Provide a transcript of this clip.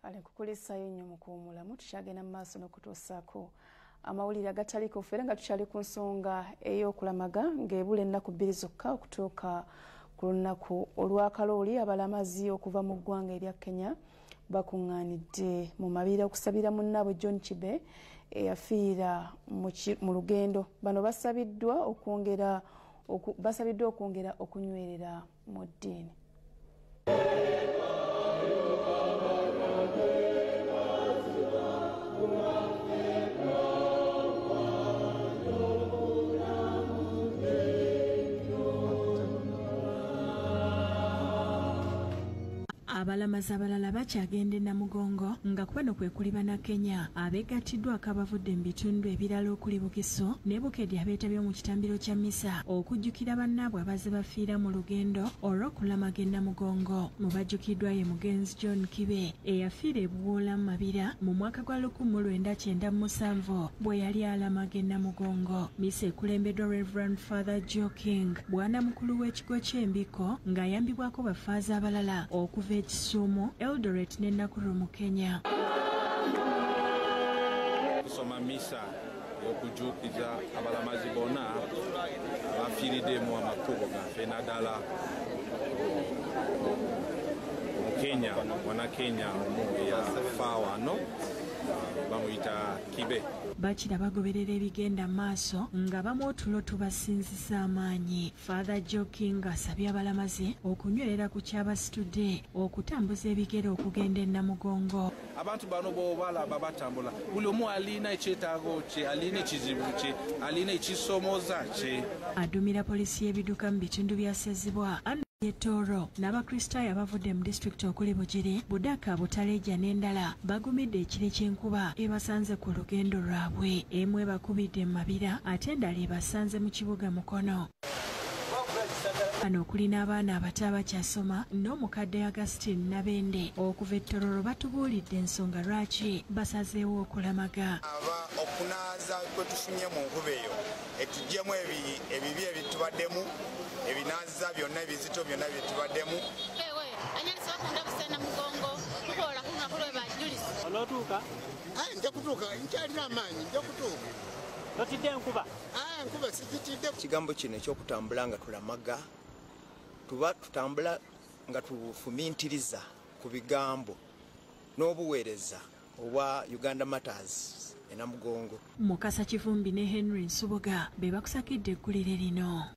Kale kukulisayo nnyo mukuumulamu tukyagenda mu maaso n'okutuusaako amawulire agataliko fera nga tukyali ku nsonga ey'okulamaga ng'ebula ennaku 2 zokka okutuuka ku lunaku olw'akalooli abalamazi okuva mu ggwanga erya Kenya bakuŋŋaanidde mu Mabira okusabira Munnaabwe John Kibe eyafiira mu lugendo. Bano basabiddwa okwongera okunywerera mu ddiini. Abalamazi abalala bakyagenda e Namugongo nga kubano kwe kuli Bannakenya abeegatiddwa akabavudde mu bitundu ebirala okuli Bukiso ne Bukedde abeetabye mu kitambiro kya Misa okujjukira bannaabwe abazze bafiira mu lugendo olw'okulamaga e Namugongo. Mu bajjukiddwa ye mugenzi John Kibe eyafiira e Buwola Mabira mu mwaka gwa 1997 bwe yali alamaga e Namugongo. Misa ekulembeddwa Reverend Father Joe King bwana mukulu w'ekigo ky'Embiko ng'ayambibwako bafaaza abalala okuva Kisumu, Eldoret ne Nakuru mu Kenya. Kusoma misa y'okujjukiza abalamazi bonna abafiiridde mu amakubo gaffe naddala mu Kenya, Bannakenya omu eyafa wano bamuyita Kibe. Bakira bagoberera ebigenda maaso nga bamu otulo tubasinzisa amaanyi. Father Joe King asabye abalamazi okunywerera ku kyabasitudde okutambuza ebigere okugenda e Namugongo. Abantu bano bw'obalaba batambula buli omu alina ekyetaago kye, alina ekizibu kye, alina ekisomoza kye. Adumira polisi y'ebiduka mu bitundu bya Sezibwa Yetoro n'abakristaayo abavudde mu disitulikiti okuli Bugiri, Budaka, Butaleja n'endala bagumidde ekire ky'enkuba ebasanze ku lugendo lwabwe. Emu ebakubidde mu Mabira ate endala ebasanze mu kibuga Mukono. Bano okuli n'abaana abato abakyasoma n'omukadde Augustine Nabende okuva e Tororo batubuulidde ensonga lwaki basazeewo okulamaga. Okunaaza kwe tufunye mu nkuba eyo etuggyemu ebibi ebitubaddemu ebinaaza byonna ebizito byonna byetubaddemu. Nja kutuuka nkyalina amaanyi nja kutuuka. Totidde enkuba? Enkuba sizitidde. Ekigambo kino eky'okutambula nga tulamaga tuba tutambula nga tufumintiriza ku bigambo n'obuweereza obwa Uganda Matters e Namugongo. Mukasa Kivumbi ne Henry Nsubuga be bakusakidde eggulire lino.